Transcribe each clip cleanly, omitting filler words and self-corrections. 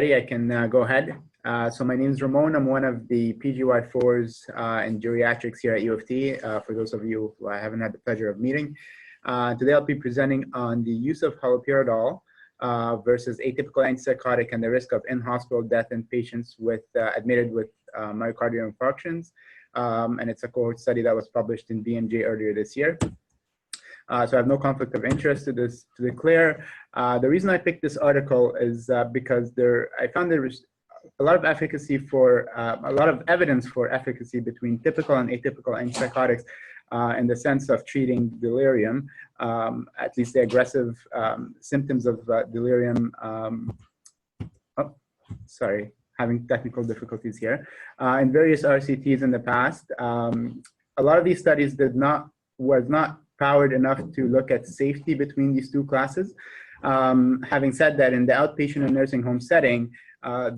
I can go ahead. So my name is Ramon. I'm one of the PGY4s in Geriatrics here at U of T, for those of you who I haven't had the pleasure of meeting. Today I'll be presenting on the use of haloperidol versus atypical antipsychotic and the risk of in-hospital death in patients with admitted with myocardial infarctions. And it's a cohort study that was published in BMJ earlier this year. So I have no conflict of interest to declare. The reason I picked this article is because I found there was a lot of efficacy for, a lot of evidence for efficacy between typical and atypical antipsychotics in the sense of treating delirium, at least the aggressive symptoms of delirium. Having technical difficulties here. In various RCTs in the past, a lot of these studies was not powered enough to look at safety between these two classes. Having said that, in the outpatient and nursing home setting,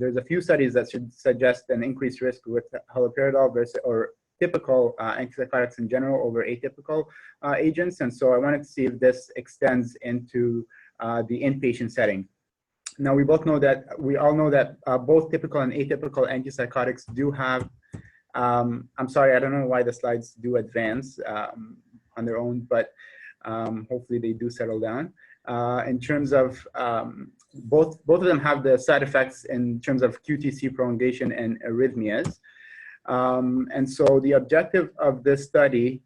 there's a few studies that should suggest an increased risk with haloperidol versus or typical antipsychotics in general over atypical agents. And so I wanted to see if this extends into the inpatient setting. Now, we all know that both typical and atypical antipsychotics do have, I'm sorry, I don't know why the slides do advance on their own, but hopefully they do settle down. In terms of, both of them have the side effects in terms of QTc prolongation and arrhythmias. And so the objective of this study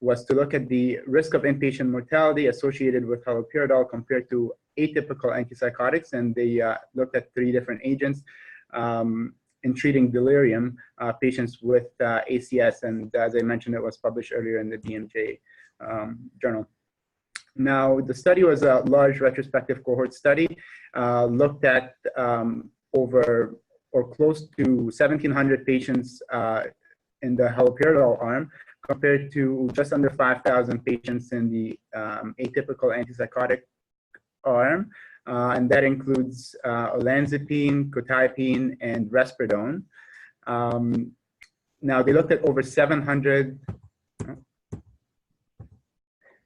was to look at the risk of inpatient mortality associated with haloperidol compared to atypical antipsychotics, and they looked at 3 different agents in treating delirium patients with ACS, and as I mentioned, it was published earlier in the BMJ journal. Now, the study was a large retrospective cohort study, looked at over or close to 1,700 patients in the haloperidol arm, compared to just under 5,000 patients in the atypical antipsychotic arm, and that includes olanzapine, quetiapine, and risperidone. Now, they looked at over 700.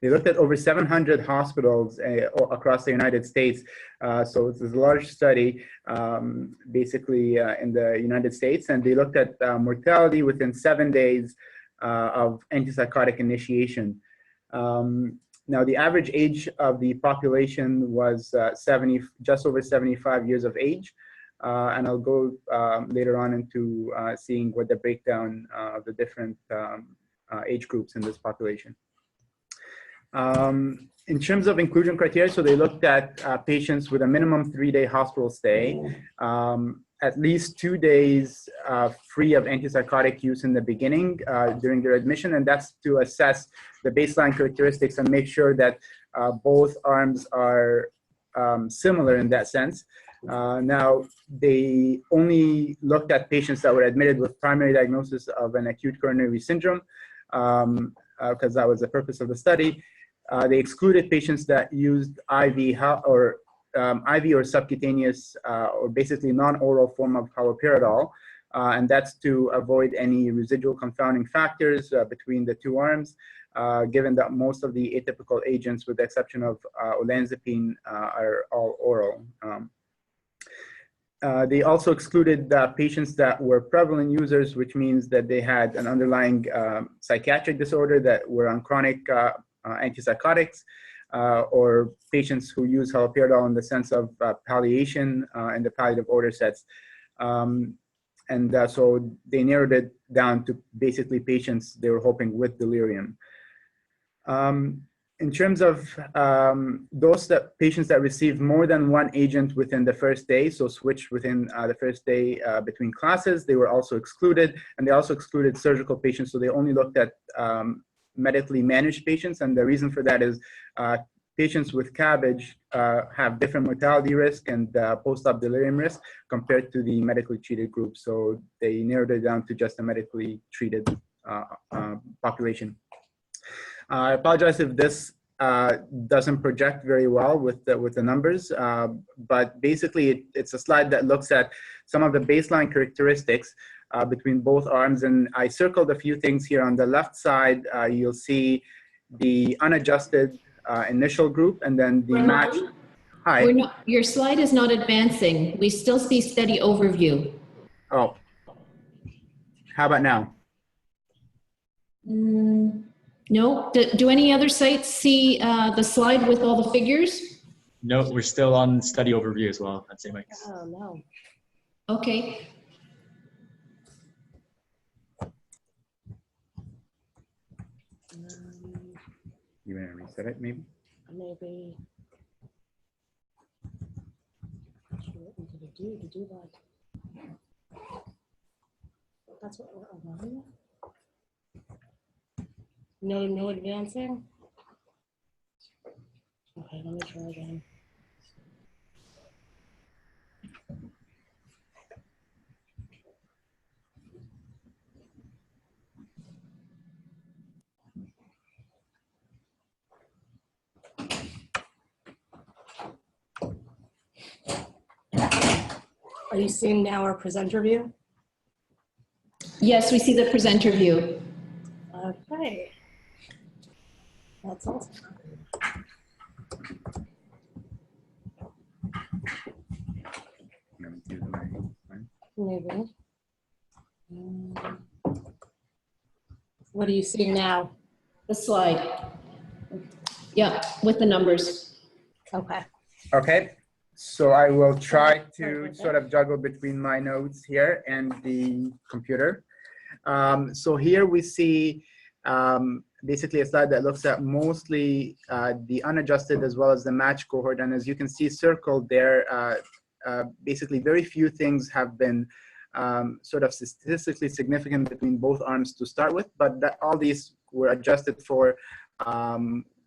They looked at over 700 hospitals across the United States. So it's a large study, basically in the United States, and they looked at mortality within 7 days of antipsychotic initiation. Now, the average age of the population was just over 75 years of age. And I'll go later on into seeing what the breakdown of the different age groups in this population. In terms of inclusion criteria, so they looked at patients with a minimum 3-day hospital stay, at least 2 days free of antipsychotic use in the beginning during their admission, and that's to assess the baseline characteristics and make sure that both arms are similar in that sense. Now, they only looked at patients that were admitted with primary diagnosis of an acute coronary syndrome, because that was the purpose of the study. They excluded patients that used IV or subcutaneous or basically non-oral form of haloperidol, and that's to avoid any residual confounding factors between the two arms, given that most of the atypical agents, with the exception of olanzapine, are all oral. They also excluded patients that were prevalent users, which means that they had an underlying psychiatric disorder that were on chronic antipsychotics, or patients who use haloperidol in the sense of palliation in the palliative order sets. So they narrowed it down to basically patients they were hoping with delirium. In terms of patients that received more than one agent within the first day, so switched within the first day between classes, they were also excluded, and they also excluded surgical patients, so they only looked at medically managed patients, and the reason for that is patients with CABG have different mortality risk and post-op delirium risk compared to the medically treated group, so they narrowed it down to just a medically treated population. I apologize if this doesn't project very well with the numbers, but basically it's a slide that looks at some of the baseline characteristics between both arms, and I circled a few things here. On the left side, you'll see the unadjusted initial group, and then the matched. Hi. Your slide is not advancing. We still see steady overview. Oh, how about now? No. Do any other sites see the slide with all the figures? No, we're still on study overview as well at St. Mike's. Oh, no. Okay. You want to reset it, maybe? Maybe. What we gonna do to do that? That's what we're on. No advancing. Okay, let me try again. Are you seeing now our presenter view? Yes, we see the presenter view. Okay. That's awesome. Maybe. What are you seeing now? The slide. Yeah, with the numbers. Okay. Okay. So I will try to sort of juggle between my notes here and the computer. So here we see basically a slide that looks at mostly the unadjusted as well as the matched cohort. And as you can see circled there, basically very few things have been sort of statistically significant between both arms to start with, but that all these were adjusted for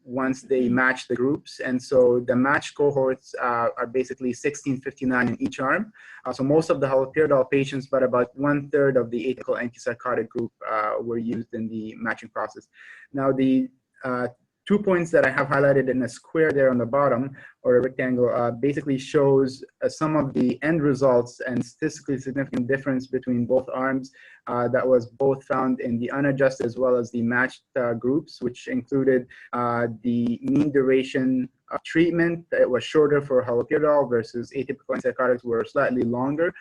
once they match the groups. And so the matched cohorts are basically 1659 in each arm. So most of the haloperidol patients, but about 1/3 of the atypical antipsychotic group were used in the matching process. Now the 2 points that I have highlighted in a square there on the bottom, or a rectangle, basically shows some of the end results and statistically significant difference between both arms that was both found in the unadjusted as well as the matched groups, which included the mean duration of treatment. It was shorter for haloperidol versus atypical antipsychotics were slightly longer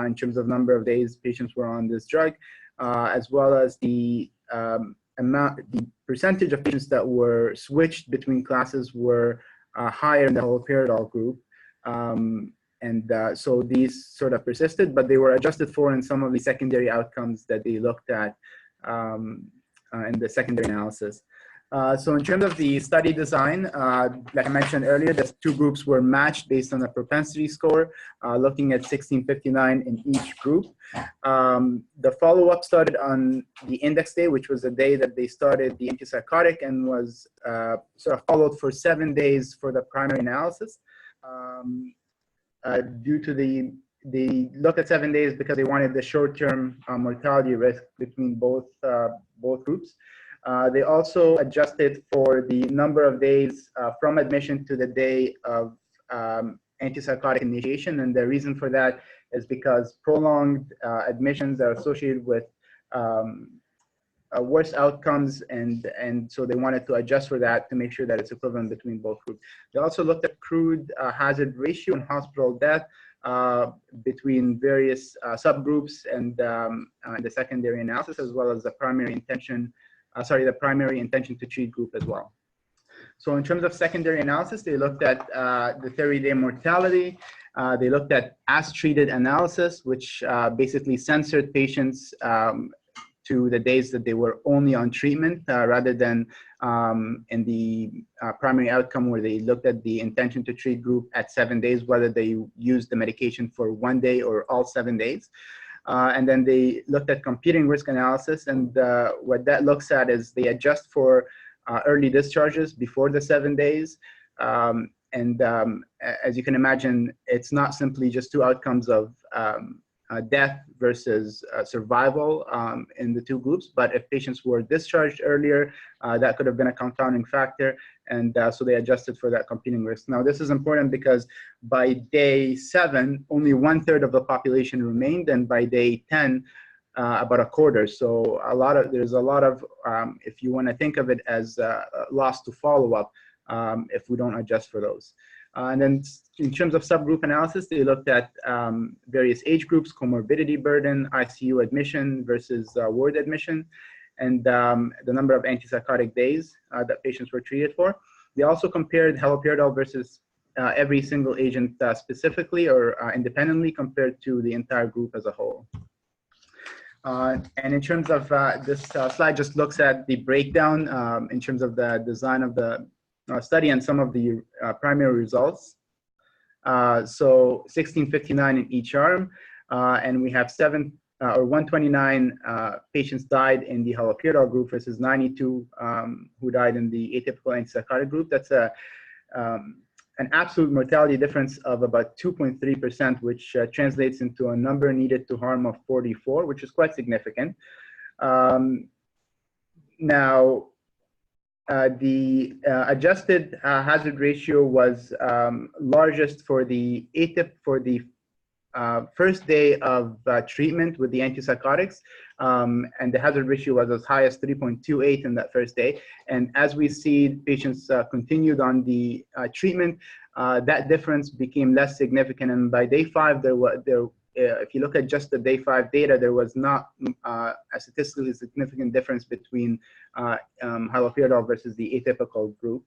in terms of number of days patients were on this drug, as well as the the percentage of patients that were switched between classes were higher in the haloperidol group. So these sort of persisted, but they were adjusted for in some of the secondary outcomes that they looked at in the secondary analysis. So in terms of the study design, like I mentioned earlier, the two groups were matched based on a propensity score, looking at 1659 in each group. The follow-up started on the index day, which was the day that they started the antipsychotic, and was sort of followed for 7 days for the primary analysis. Due to they looked at 7 days because they wanted the short-term mortality risk between both groups. They also adjusted for the number of days from admission to the day of antipsychotic initiation. And the reason for that is because prolonged admissions are associated with worse outcomes. And so they wanted to adjust for that to make sure that it's equivalent between both groups. They also looked at crude hazard ratio and hospital death between various subgroups and the secondary analysis, as well as the primary intention to treat group as well. So in terms of secondary analysis, they looked at the 30-day mortality. They looked at as treated analysis, which basically censored patients to the days that they were only on treatment, rather than in the primary outcome where they looked at the intention to treat group at 7 days, whether they used the medication for 1 day or all 7 days. And then they looked at competing risk analysis, and what that looks at is they adjust for early discharges before the 7 days. As you can imagine, it's not simply just two outcomes of death versus survival in the two groups, but if patients were discharged earlier, that could have been a confounding factor, and so they adjusted for that competing risk. Now, this is important because by day 7, only 1/3 of the population remained, and by day 10, about a quarter. So there's a lot of, if you want to think of it as loss to follow-up, if we don't adjust for those. And then in terms of subgroup analysis, they looked at various age groups, comorbidity burden, ICU admission versus ward admission, and the number of antipsychotic days that patients were treated for. They also compared haloperidol versus every single agent specifically or independently compared to the entire group as a whole. And in terms of this slide just looks at the breakdown in terms of the design of the study and some of the primary results. So 1659 in each arm, and we have 129 patients died in the haloperidol group versus 92 who died in the atypical antipsychotic group. That's an absolute mortality difference of about 2.3%, which translates into a number needed to harm of 44, which is quite significant. Now, the adjusted hazard ratio was largest for the first day of treatment with the antipsychotics, and the hazard ratio was as high as 3.28 in that first day. And as we see patients continued on the treatment, that difference became less significant. And by day 5, if you look at just the day 5 data, there was not a statistically significant difference between haloperidol versus the atypical group.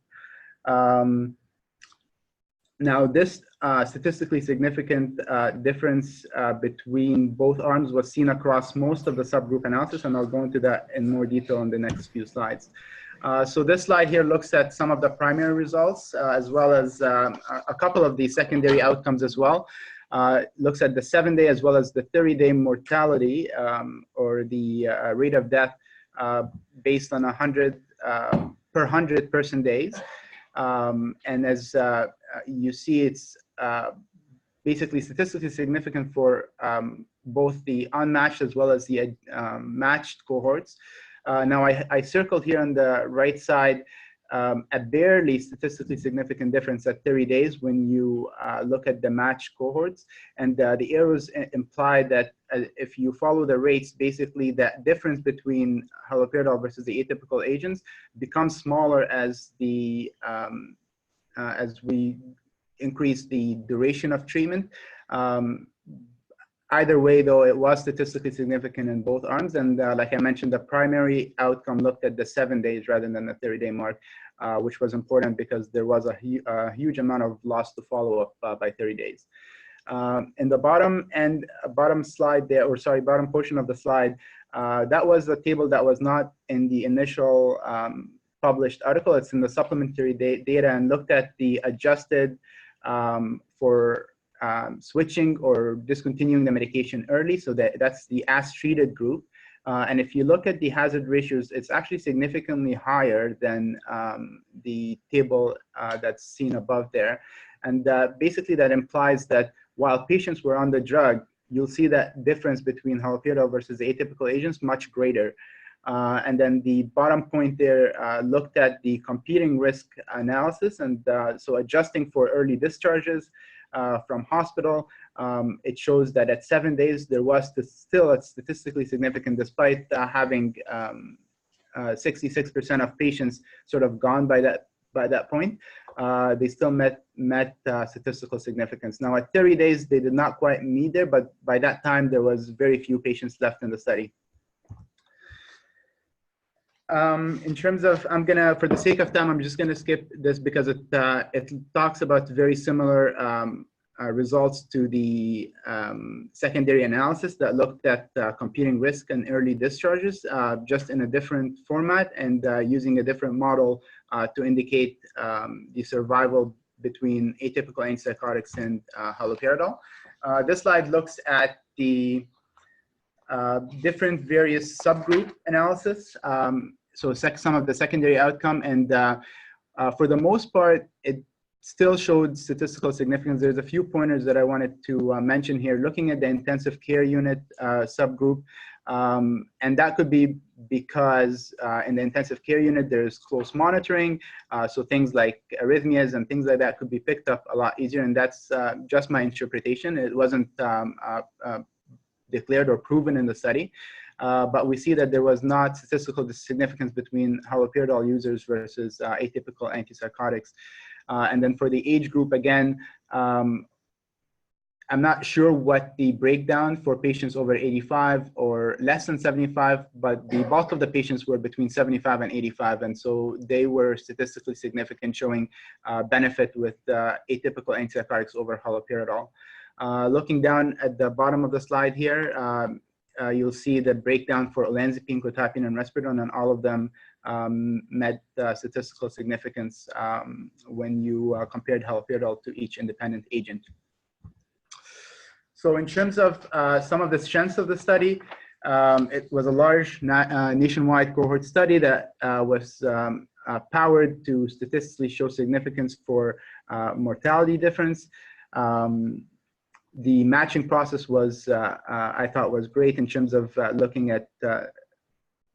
Now, this statistically significant difference between both arms was seen across most of the subgroup analysis, and I'll go into that in more detail in the next few slides. So this slide here looks at some of the primary results, as well as a couple of the secondary outcomes as well. Looks at the 7-day as well as the 30-day mortality, or the rate of death based on 100 per 100 person days. And as you see, it's basically statistically significant for both the unmatched as well as the matched cohorts. Now, I circled here on the right side a barely statistically significant difference at 30 days when you look at the matched cohorts. And the arrows imply that if you follow the rates, basically that difference between haloperidol versus the atypical agents becomes smaller as we increase the duration of treatment. Either way, though, it was statistically significant in both arms. And like I mentioned, the primary outcome looked at the 7 days rather than the 30-day mark, which was important because there was a huge amount of loss to follow-up by 30 days. In the bottom slide there, or sorry, bottom portion of the slide, that was a table that was not in the initial published article. It's in the supplementary data, and looked at the adjusted for switching or discontinuing the medication early. So that's the as treated group. And if you look at the hazard ratios, it's actually significantly higher than the table that's seen above there. And basically that implies that while patients were on the drug, you'll see that difference between haloperidol versus the atypical agents much greater. And then the bottom point there looked at the competing risk analysis. And so adjusting for early discharges from hospital, it shows that at 7 days, there was still a statistically significant, despite having 66% of patients sort of gone by that point, they still met statistical significance. Now at 30 days, they did not quite meet there, but by that time, there was very few patients left in the study. In terms of, for the sake of time, I'm just gonna skip this because it talks about very similar results to the secondary analysis that looked at competing risk and early discharges, just in a different format and using a different model to indicate the survival between atypical antipsychotics and haloperidol. This slide looks at the different various subgroup analysis. So some of the secondary outcome, and for the most part, it still showed statistical significance. There's a few pointers that I wanted to mention here, looking at the intensive care unit subgroup. And that could be because in the intensive care unit, there's close monitoring. So things like arrhythmias and things like that could be picked up a lot easier. And that's just my interpretation. It wasn't declared or proven in the study. But we see that there was not statistical significance between haloperidol users versus atypical antipsychotics. And then for the age group, again, I'm not sure what the breakdown for patients over 85 or less than 75, but the bulk of the patients were between 75 and 85. And so they were statistically significant, showing benefit with atypical antipsychotics over haloperidol. Looking down at the bottom of the slide here, you'll see the breakdown for olanzapine, clotapine, and risperidone, and all of them met statistical significance when you compared haloperidol to each independent agent. So in terms of some of the strengths of the study, it was a large nationwide cohort study that was powered to statistically show significance for mortality difference. The matching process was, I thought, was great in terms of looking at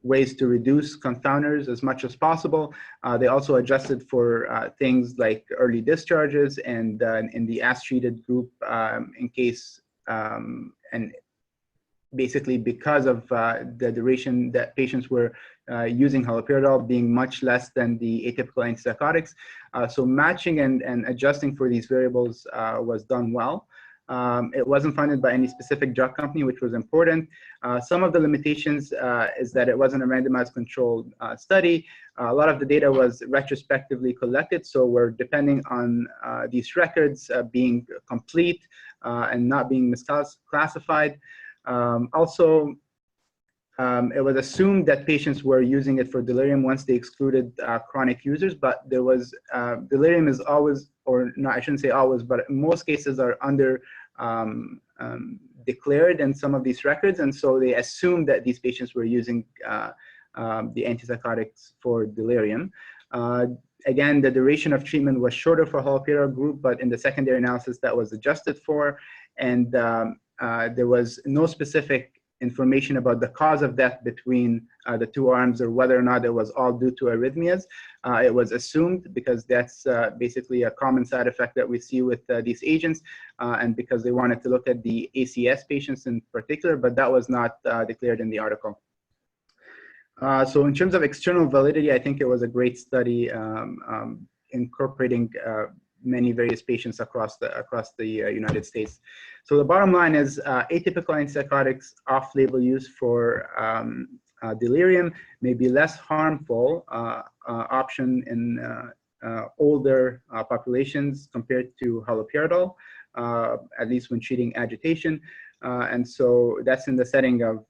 ways to reduce confounders as much as possible. They also adjusted for things like early discharges and in the AS-treated group in case, and basically because of the duration that patients were using haloperidol being much less than the atypical antipsychotics. So matching and adjusting for these variables was done well. It wasn't funded by any specific drug company, which was important. Some of the limitations is that it wasn't a randomized controlled study. A lot of the data was retrospectively collected, so we're depending on these records being complete and not being misclassified. Also, it was assumed that patients were using it for delirium once they excluded chronic users, but there was, delirium is always, or no, I shouldn't say always, but in most cases are under declared in some of these records, and so they assumed that these patients were using the antipsychotics for delirium. Again, the duration of treatment was shorter for haloperidol group, but in the secondary analysis that was adjusted for, and there was no specific information about the cause of death between the two arms or whether or not it was all due to arrhythmias. It was assumed because that's basically a common side effect that we see with these agents, and because they wanted to look at the ACS patients in particular, but that was not declared in the article. So in terms of external validity, I think it was a great study incorporating many various patients across the United States. So the bottom line is atypical antipsychotics off-label use for delirium may be less harmful option in older populations compared to haloperidol, at least when treating agitation. And so that's in the setting of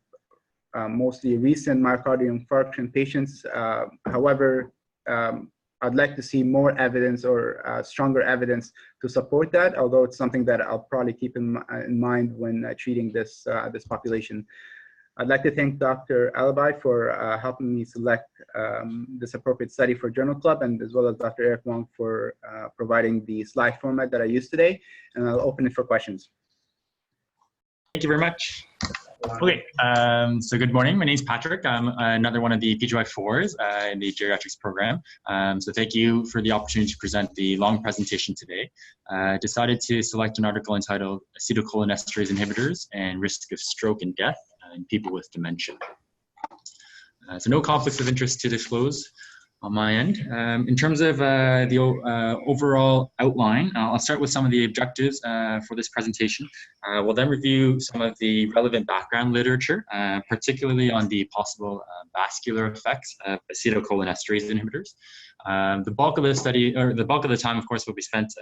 mostly recent myocardial infarction patients. However, I'd like to see more evidence or stronger evidence to support that, although it's something that I'll probably keep in mind when treating this population. I'd like to thank Dr. Alibi for helping me select this appropriate study for Journal Club, and as well as Dr. Eric Wong for providing the slide format that I used today, and I'll open it for questions. Thank you very much. Okay, so good morning. My name is Patrick. I'm another one of the PGY4s in the Geriatrics program. So thank you for the opportunity to present the long presentation today. Decided to select an article entitled Acetylcholinesterase Inhibitors and Risk of Stroke and Death in People with Dementia. So no conflicts of interest to disclose on my end. In terms of the overall outline, I'll start with some of the objectives for this presentation. We'll then review some of the relevant background literature, particularly on the possible vascular effects of acetylcholinesterase inhibitors. The bulk of the study, or the bulk of the time, of course, will be spent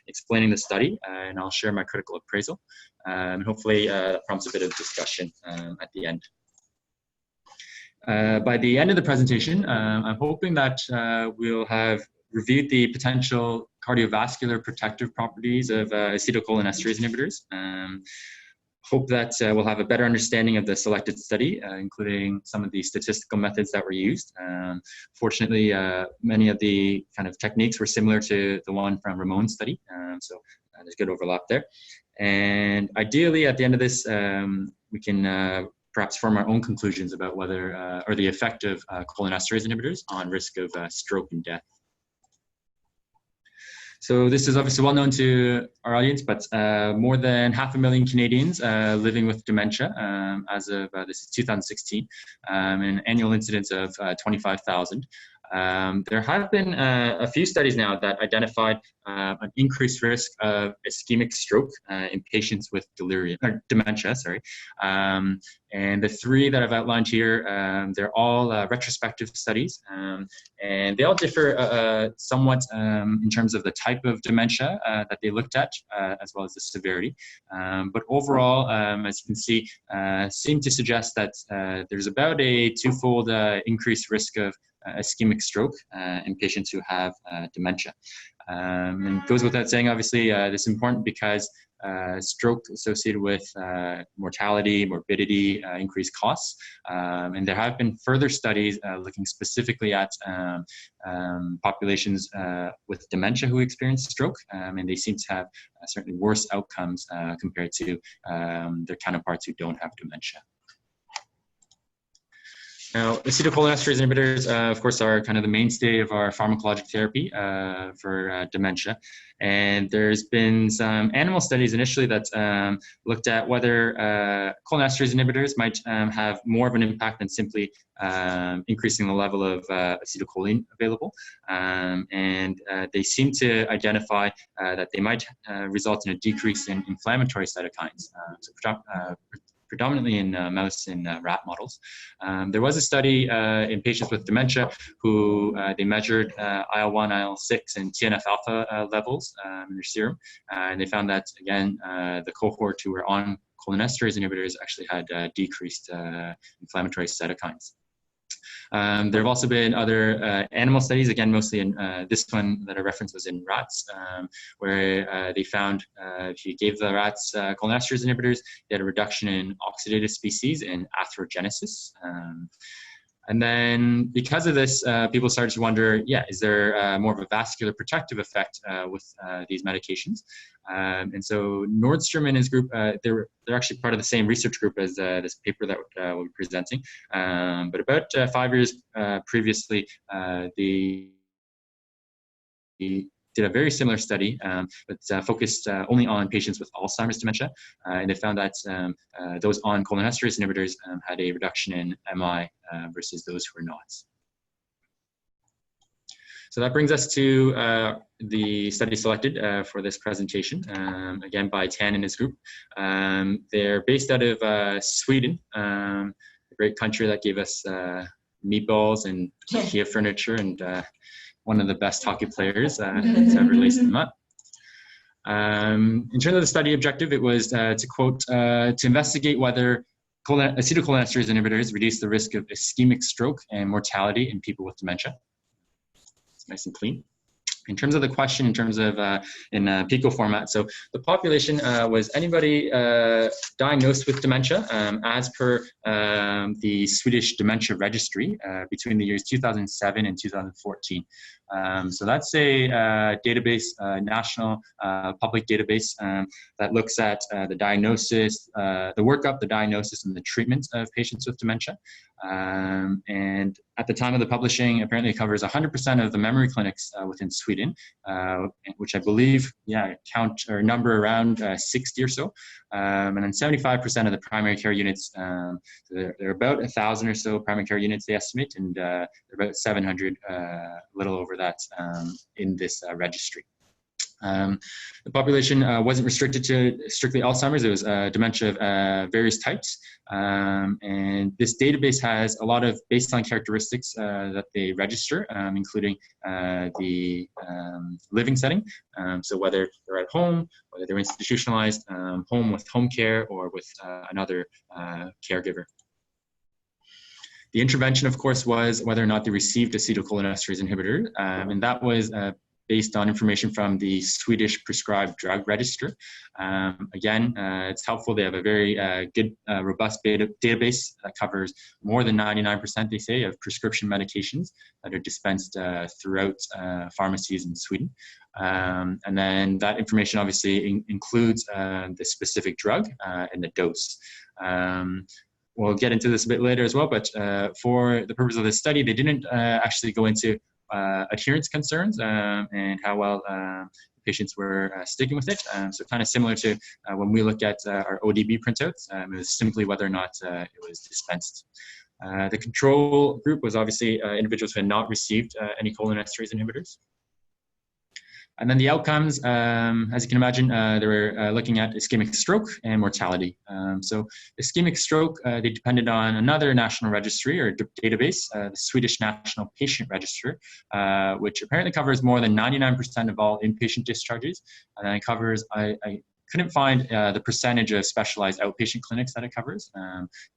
explaining the study, and I'll share my critical appraisal. And hopefully that prompts a bit of discussion at the end. By the end of the presentation, I'm hoping that we'll have reviewed the potential cardiovascular protective properties of acetylcholinesterase inhibitors. Hope that we'll have a better understanding of the selected study, including some of the statistical methods that were used. Fortunately, many of the kind of techniques were similar to the one from Ramon's study, so there's good overlap there. And ideally, at the end of this, we can perhaps form our own conclusions about whether, or the effect of cholinesterase inhibitors on risk of stroke and death. So this is obviously well known to our audience, but more than 500,000 Canadians living with dementia as of this is 2016, and an annual incidence of 25,000. There have been a few studies now that identified an increased risk of ischemic stroke in patients with delirium or dementia. Sorry, and the three that I've outlined here, they're all retrospective studies, and they all differ somewhat in terms of the type of dementia that they looked at, as well as the severity. But overall, as you can see, seem to suggest that there's about a twofold increased risk of ischemic stroke in patients who have dementia. And it goes without saying, obviously, this is important because stroke associated with mortality, morbidity, increased costs. And there have been further studies looking specifically at populations with dementia who experience stroke, and they seem to have certainly worse outcomes compared to their counterparts who don't have dementia. Now, acetylcholinesterase inhibitors, of course, are kind of the mainstay of our pharmacologic therapy for dementia. And there's been some animal studies initially that looked at whether cholinesterase inhibitors might have more of an impact than simply increasing the level of acetylcholine available. And they seem to identify that they might result in a decrease in inflammatory cytokines. Predominantly in mouse and rat models. There was a study in patients with dementia who they measured IL-1, IL-6, and TNF-alpha levels in their serum, and they found that, again, the cohort who were on cholinesterase inhibitors actually had decreased inflammatory cytokines. There have also been other animal studies, again, mostly in this one that I referenced was in rats, where they found if you gave the rats cholinesterase inhibitors, they had a reduction in oxidative species and atherogenesis. And then because of this, people started to wonder, is there more of a vascular protective effect with these medications? And so Nordstrom and his group, they're actually part of the same research group as this paper that we'll be presenting. But about 5 years previously, they did a very similar study, but focused only on patients with Alzheimer's dementia. And they found that those on cholinesterase inhibitors had a reduction in MI versus those who were not. So that brings us to the study selected for this presentation, again by Tan and his group. They're based out of Sweden, a great country that gave us meatballs and IKEA furniture and one of the best hockey players to ever lace them up. In terms of the study objective, it was to quote, to investigate whether acetylcholinesterase inhibitors reduce the risk of ischemic stroke and mortality in people with dementia. It's nice and clean. In terms of the question, in terms of in PICO format, so the population was anybody diagnosed with dementia as per the Swedish Dementia Registry between the years 2007 and 2014. So that's a database, national public database that looks at the diagnosis, the workup, the diagnosis, and the treatment of patients with dementia. And at the time of the publishing, apparently it covers 100% of the memory clinics within Sweden, which I believe, count or number around 60 or so. And then 75% of the primary care units, so there are about 1,000 or so primary care units they estimate, and there are about 700, a little over that, in this registry. The population wasn't restricted to strictly Alzheimer's. It was dementia of various types. And this database has a lot of baseline characteristics that they register, including the living setting. So whether they're at home, whether they're institutionalized, home with home care, or with another caregiver. The intervention, of course, was whether or not they received acetylcholinesterase inhibitor, and that was based on information from the Swedish Prescribed Drug Register. Again, it's helpful. They have a very good, robust database that covers more than 99%, they say, of prescription medications that are dispensed throughout pharmacies in Sweden. And then that information obviously includes the specific drug and the dose. We'll get into this a bit later as well, but for the purpose of this study, they didn't actually go into adherence concerns and how well patients were sticking with it. So kind of similar to when we look at our ODB printouts, it was simply whether or not it was dispensed. The control group was obviously individuals who had not received any cholinesterase inhibitors. And then the outcomes, as you can imagine, they were looking at ischemic stroke and mortality. So ischemic stroke, they depended on another national registry or database, the Swedish National Patient Register, which apparently covers more than 99% of all inpatient discharges. And then it covers, I couldn't find the percentage of specialized outpatient clinics that it covers,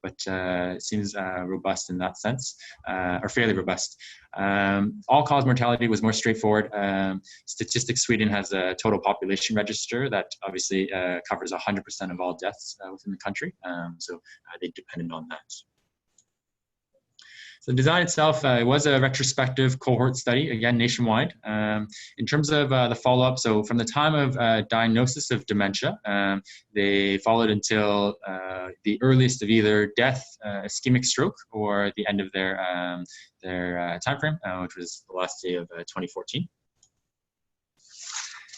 but it seems robust in that sense, or fairly robust. All-cause mortality was more straightforward. Statistics Sweden has a total population register that obviously covers 100% of all deaths within the country, so they depended on that. So the design itself, it was a retrospective cohort study, again, nationwide. In terms of the follow-up, so from the time of diagnosis of dementia, they followed until the earliest of either death, ischemic stroke, or the end of their time frame, which was the last day of 2014.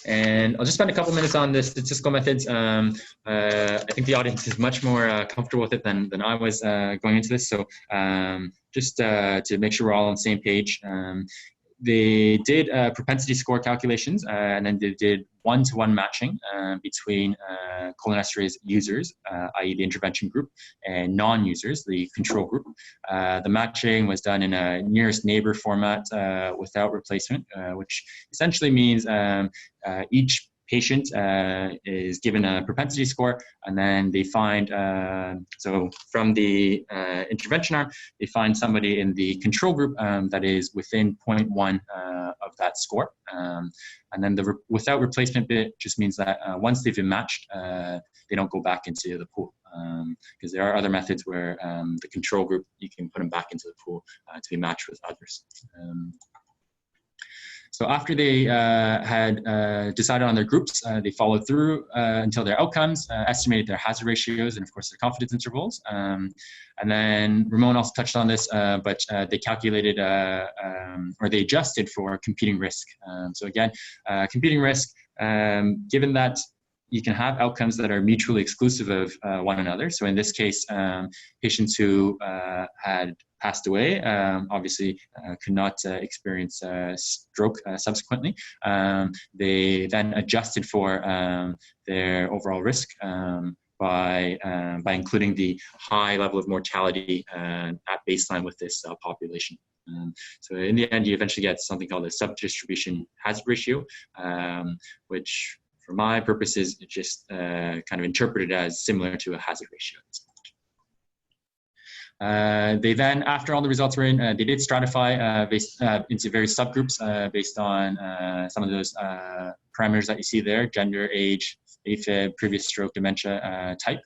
And I'll just spend a couple minutes on the statistical methods. I think the audience is much more comfortable with it than I was going into this. So just to make sure we're all on the same page, they did propensity score calculations, and then they did one-to-one matching between cholinesterase users, i.e. the intervention group, and non-users, the control group. The matching was done in a nearest neighbor format without replacement, which essentially means each patient is given a propensity score, and then they find, so from the intervention arm, they find somebody in the control group that is within 0.1 of that score. And then the without replacement bit just means that once they've been matched, they don't go back into the pool. Because there are other methods where the control group, you can put them back into the pool to be matched with others. So after they had decided on their groups, they followed through until their outcomes, estimated their hazard ratios, and of course their confidence intervals. And then Ramon also touched on this, but they calculated or they adjusted for competing risk. So again, competing risk, given that you can have outcomes that are mutually exclusive of one another. So in this case, patients who had passed away obviously could not experience stroke subsequently. They then adjusted for their overall risk by including the high level of mortality at baseline with this population. So in the end, you eventually get something called a subdistribution hazard ratio, which for my purposes, it just kind of interpreted as similar to a hazard ratio at this point. They then, after all the results were in, they did stratify into various subgroups based on some of those parameters that you see there: gender, age, AFib, previous stroke, dementia type.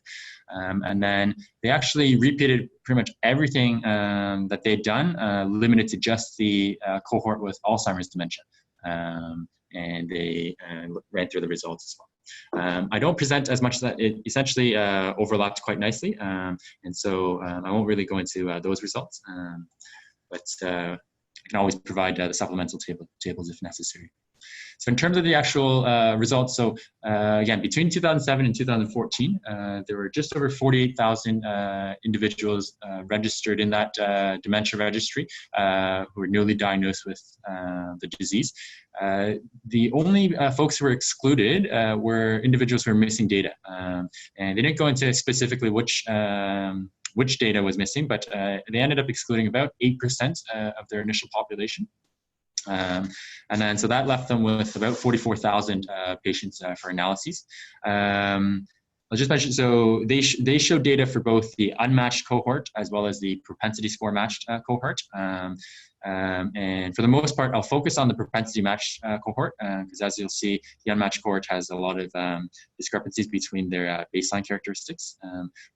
And then they actually repeated pretty much everything that they'd done, limited to just the cohort with Alzheimer's dementia. And they ran through the results as well. I don't present as much as that. It essentially overlapped quite nicely. And so I won't really go into those results, but I can always provide the supplemental tables if necessary. So in terms of the actual results, so again, between 2007 and 2014, there were just over 48,000 individuals registered in that dementia registry who were newly diagnosed with the disease. The only folks who were excluded were individuals who were missing data. And they didn't go into specifically which data was missing, but they ended up excluding about 8% of their initial population. And then, so that left them with about 44,000 patients for analyses. I'll just mention, so they show data for both the unmatched cohort as well as the propensity score matched cohort. And for the most part, I'll focus on the propensity matched cohort because as you'll see, the unmatched cohort has a lot of discrepancies between their baseline characteristics.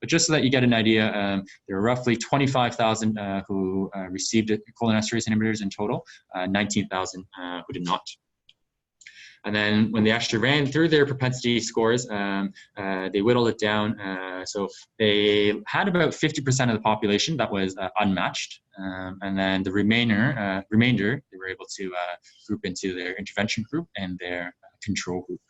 But just so that you get an idea, there were roughly 25,000 who received cholinesterase inhibitors in total, 19,000 who did not. And then when they actually ran through their propensity scores, they whittled it down. So they had about 50% of the population that was unmatched. And then the remainder, they were able to group into their intervention group and their control group.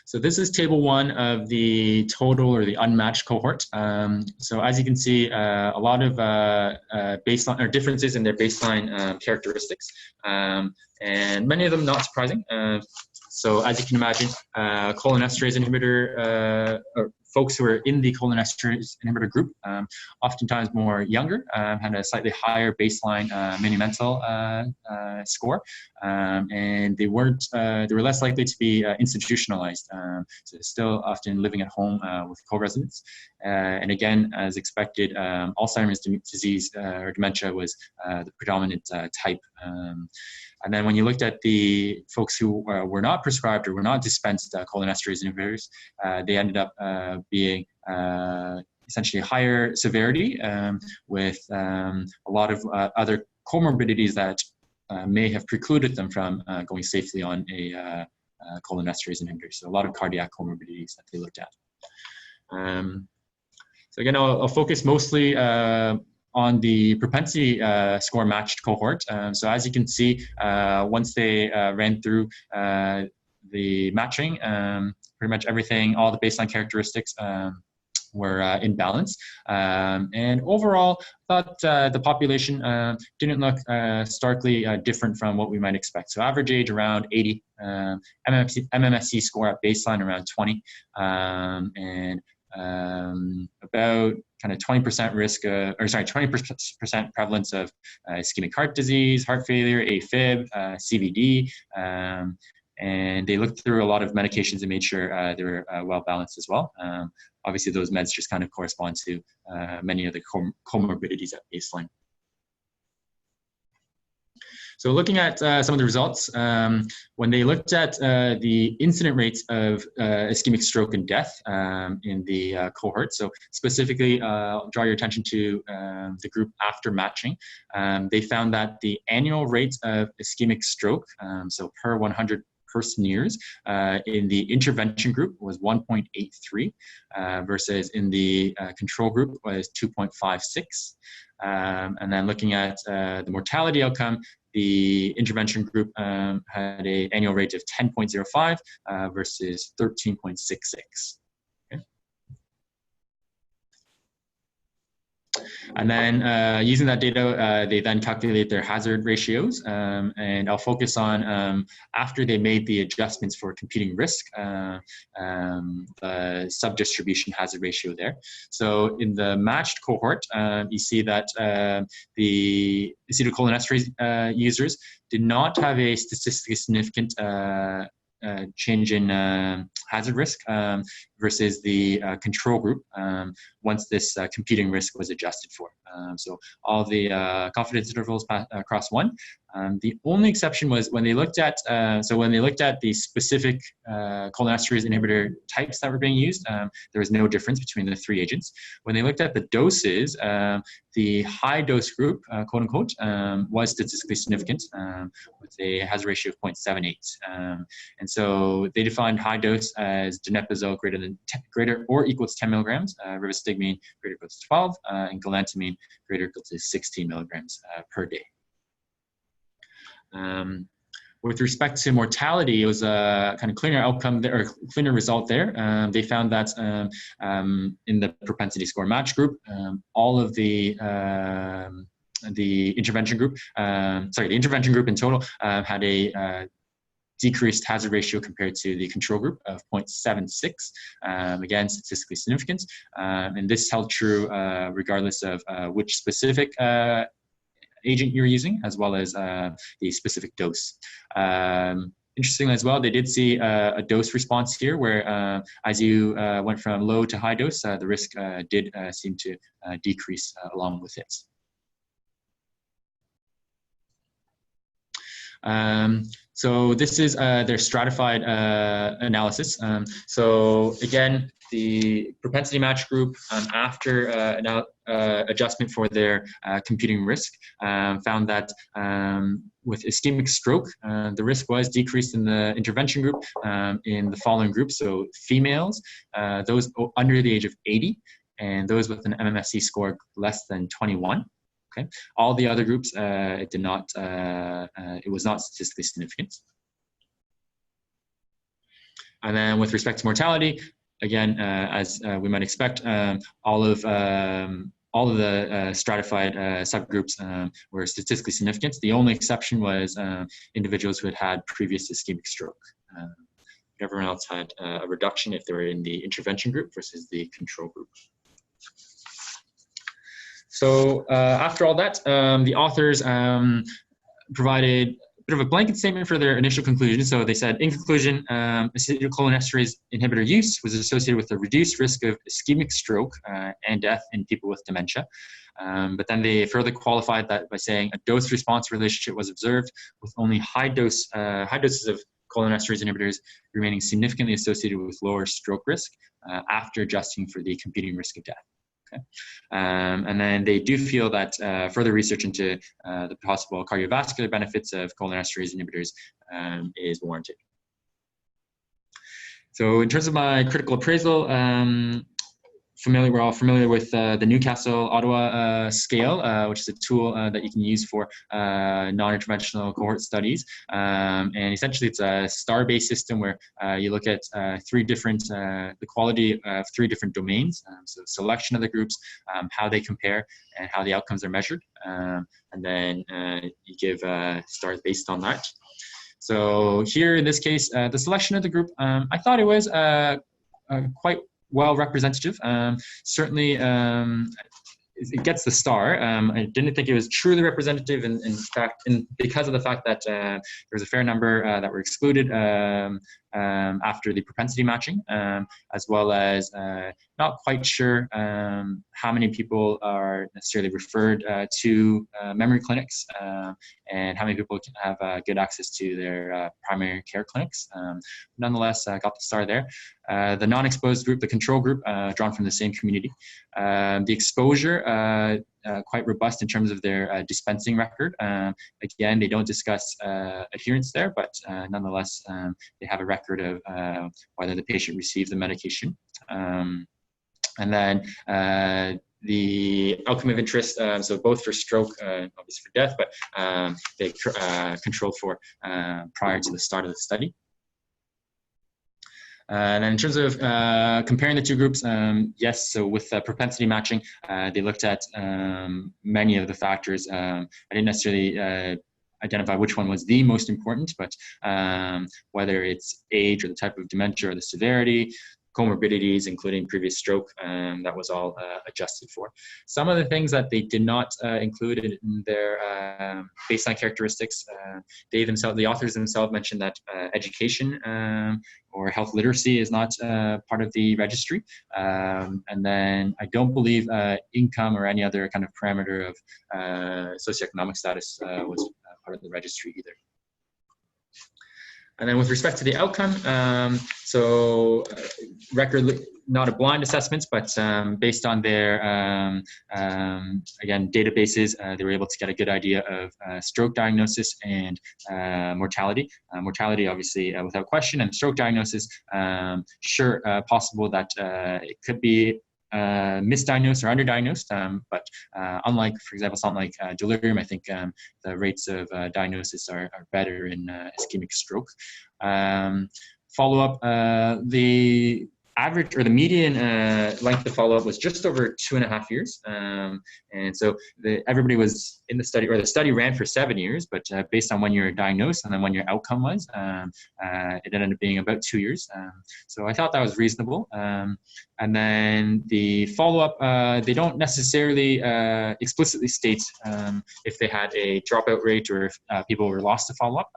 So this is table 1 of the total or the unmatched cohort. So as you can see, a lot of baseline or differences in their baseline characteristics, and many of them not surprising. So as you can imagine, cholinesterase inhibitor, or folks who are in the cholinesterase inhibitor group, oftentimes more younger, had a slightly higher baseline mini-mental score, and they were less likely to be institutionalized, so still often living at home with co-residents. And again, as expected, Alzheimer's disease or dementia was the predominant type. And then when you looked at the folks who were not prescribed or were not dispensed cholinesterase inhibitors, they ended up being essentially higher severity with a lot of other comorbidities that may have precluded them from going safely on a cholinesterase inhibitor. So a lot of cardiac comorbidities that they looked at. So again, I'll focus mostly on the propensity score matched cohort. So as you can see, once they ran through the matching, pretty much everything, all the baseline characteristics were in balance. And overall, I thought the population didn't look starkly different from what we might expect. So average age around 80, MMSE score at baseline around 20, and about kind of 20% risk, 20% prevalence of ischemic heart disease, heart failure, AFib, CVD, and they looked through a lot of medications and made sure they were well balanced as well. Obviously, those meds just kind of correspond to many of the comorbidities at baseline. So looking at some of the results, when they looked at the incident rates of ischemic stroke and death in the cohort, so specifically draw your attention to the group after matching, they found that the annual rate of ischemic stroke, so per 100 person years, in the intervention group was 1.83 versus in the control group was 2.56. And then looking at the mortality outcome, the intervention group had an annual rate of 10.05 versus 13.66. Okay. And then using that data, they then calculate their hazard ratios. And I'll focus on after they made the adjustments for computing risk, the sub-distribution hazard ratio there. So in the matched cohort, you see that the acetylcholinesterase users did not have a statistically significant change in hazard risk versus the control group once this computing risk was adjusted for. So all the confidence intervals across one. The only exception was when they looked at, the specific cholinesterase inhibitor types that were being used, there was no difference between the three agents. When they looked at the doses, the high dose group, quote unquote, was statistically significant with a hazard ratio of 0.78. And so they defined high dose as donepezil greater or equal to 10 milligrams, rivastigmine greater or equal to 12, and galantamine greater or equal to 16 milligrams per day. With respect to mortality, it was a kind of cleaner outcome there, or cleaner result there. They found that in the propensity score match group, all of the intervention group, the intervention group in total had a decreased hazard ratio compared to the control group of 0.76, again, statistically significant. And this held true regardless of which specific agent you're using, as well as the specific dose. Interestingly as well, they did see a dose response here where as you went from low to high dose, the risk did seem to decrease along with it. So this is their stratified analysis. So again, the propensity match group, after adjustment for their computing risk, found that with ischemic stroke, the risk was decreased in the intervention group in the following groups. So females, those under the age of 80, and those with an MMSE score less than 21. Okay. All the other groups, it did not. It was not statistically significant. And then with respect to mortality, again, as we might expect, all of the stratified subgroups were statistically significant. The only exception was individuals who had had previous ischemic stroke. Everyone else had a reduction if they were in the intervention group versus the control group. So after all that, the authors provided a bit of a blanket statement for their initial conclusion. So they said, in conclusion, acetylcholinesterase inhibitor use was associated with a reduced risk of ischemic stroke and death in people with dementia. But then they further qualified that by saying a dose-response relationship was observed with only high doses of cholinesterase inhibitors remaining significantly associated with lower stroke risk after adjusting for the competing risk of death. Okay. And then they do feel that further research into the possible cardiovascular benefits of cholinesterase inhibitors is warranted. So in terms of my critical appraisal, we're all familiar with the Newcastle-Ottawa scale, which is a tool that you can use for non-interventional cohort studies. And essentially, it's a star-based system where you look at the quality of three different domains. So selection of the groups, how they compare, and how the outcomes are measured. And then you give stars based on that. So here, in this case, the selection of the group, I thought it was quite well representative. Certainly, it gets the star. I didn't think it was truly representative, in fact, because of the fact that there was a fair number that were excluded after the propensity matching, as well as not quite sure how many people are necessarily referred to memory clinics and how many people can have good access to their primary care clinics. Nonetheless, I got the star there. The non-exposed group, the control group, drawn from the same community. The exposure, quite robust in terms of their dispensing record. Again, they don't discuss adherence there, but nonetheless, they have a record of whether the patient received the medication. And then the outcome of interest, so both for stroke, obviously for death, but they controlled for prior to the start of the study. And then in terms of comparing the two groups, yes, so with propensity matching, they looked at many of the factors. I didn't necessarily identify which one was the most important, but whether it's age or the type of dementia or the severity, comorbidities, including previous stroke, that was all adjusted for. Some of the things that they did not include in their baseline characteristics, the authors themselves mentioned that education or health literacy is not part of the registry. And then I don't believe income or any other kind of parameter of socioeconomic status was part of the registry either. And then with respect to the outcome, record, not a blind assessments, but based on their, again, databases, they were able to get a good idea of stroke diagnosis and mortality. Mortality, obviously, without question, and stroke diagnosis, sure, possible that it could be misdiagnosed or underdiagnosed, but unlike, for example, something like delirium, I think the rates of diagnosis are better in ischemic stroke. Follow-up, the average or the median length of follow-up was just over 2.5 years. And so everybody was in the study, or the study ran for 7 years, but based on when you were diagnosed and then when your outcome was, it ended up being about 2 years. So I thought that was reasonable. And then the follow-up, they don't necessarily explicitly state if they had a dropout rate or if people were lost to follow-up.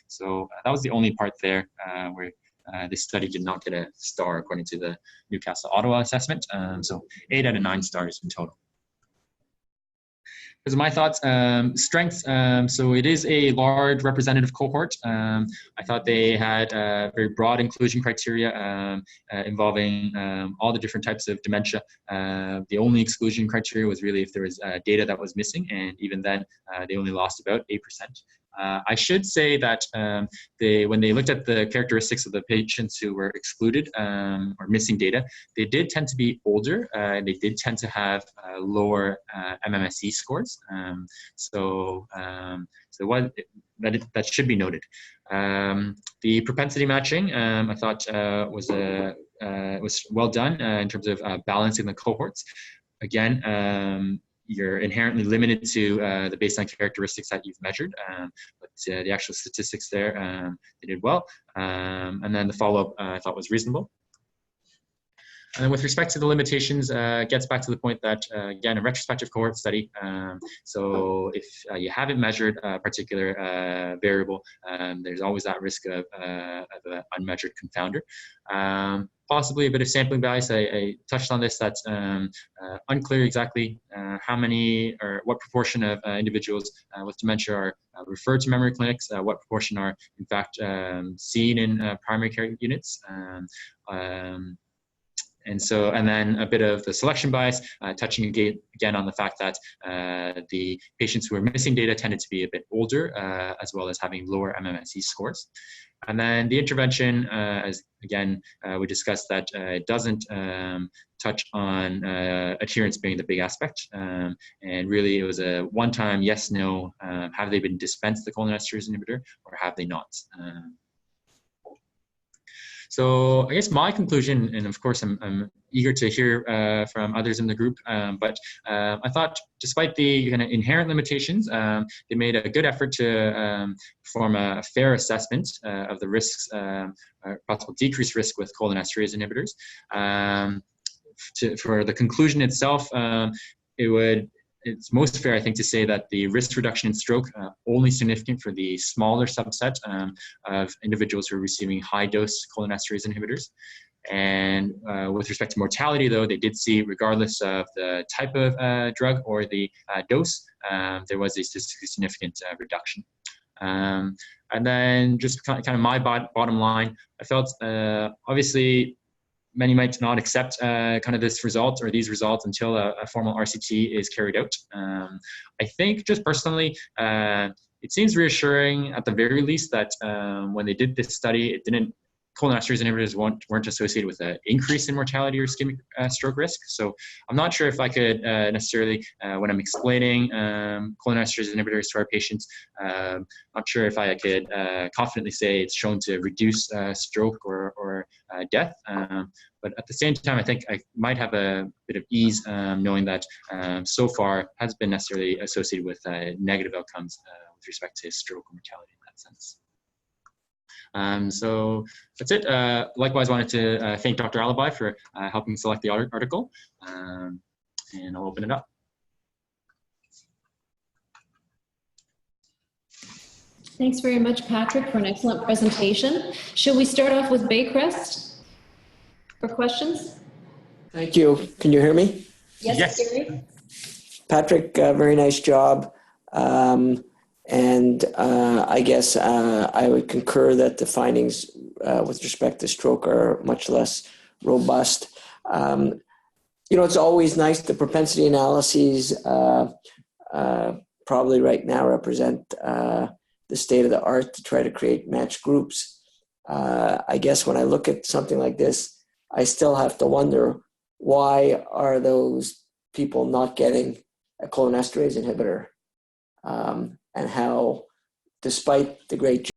So that was the only part there where this study did not get a star according to the Newcastle-Ottawa assessment. So 8 out of 9 stars in total. Those are my thoughts. Strengths, so it is a large representative cohort. I thought they had very broad inclusion criteria involving all the different types of dementia. The only exclusion criteria was really if there was data that was missing, and even then they only lost about 8%. I should say that when they looked at the characteristics of the patients who were excluded or missing data, they did tend to be older, and they did tend to have lower MMSE scores. So that should be noted. The propensity matching, I thought was well done in terms of balancing the cohorts. Again, you're inherently limited to the baseline characteristics that you've measured, but the actual statistics there, they did well. And then the follow-up I thought was reasonable. And then with respect to the limitations, gets back to the point that, again, a retrospective cohort study, so if you haven't measured a particular variable, there's always that risk of an unmeasured confounder. Possibly a bit of sampling bias. I touched on this. That's unclear exactly how many or what proportion of individuals with dementia are referred to memory clinics, what proportion are in fact seen in primary care units. And then a bit of the selection bias, touching again on the fact that the patients who are missing data tended to be a bit older, as well as having lower MMSE scores. And then the intervention, as again, we discussed that it doesn't touch on adherence being the big aspect. And really it was a one-time yes, no, have they been dispensed the cholinesterase inhibitor or have they not? So I guess my conclusion, and of course I'm eager to hear from others in the group, but I thought despite the kind of inherent limitations, they made a good effort to perform a fair assessment of the risks, possible decreased risk with cholinesterase inhibitors. For the conclusion itself, it's most fair, I think, to say that the risk reduction in stroke only significant for the smaller subset of individuals who are receiving high-dose cholinesterase inhibitors. And with respect to mortality, though, they did see, regardless of the type of drug or the dose, there was a statistically significant reduction. And then just kind of my bottom line, I felt obviously many might not accept kind of this result or these results until a formal RCT is carried out. I think just personally, it seems reassuring at the very least that when they did this study, cholinesterase inhibitors weren't associated with an increase in mortality or ischemic stroke risk. So I'm not sure if I could necessarily, when I'm explaining cholinesterase inhibitors to our patients, not sure if I could confidently say it's shown to reduce stroke or death. But at the same time, I think I might have a bit of ease knowing that so far has been necessarily associated with negative outcomes with respect to stroke or mortality in that sense. So that's it. Likewise, wanted to thank Dr. Alibi for helping select the article, and I'll open it up. Thanks very much, Patrick, for an excellent presentation. Should we start off with Baycrest for questions? Thank you. Can you hear me? Yes, Gary. Patrick, very nice job. And I guess I would concur that the findings with respect to stroke are much less robust. You know, it's always nice, the propensity analyses probably right now represent the state of the art to try to create matched groups. I guess when I look at something like this, I still have to wonder, why are those people not getting a cholinesterase inhibitor? And how, despite the great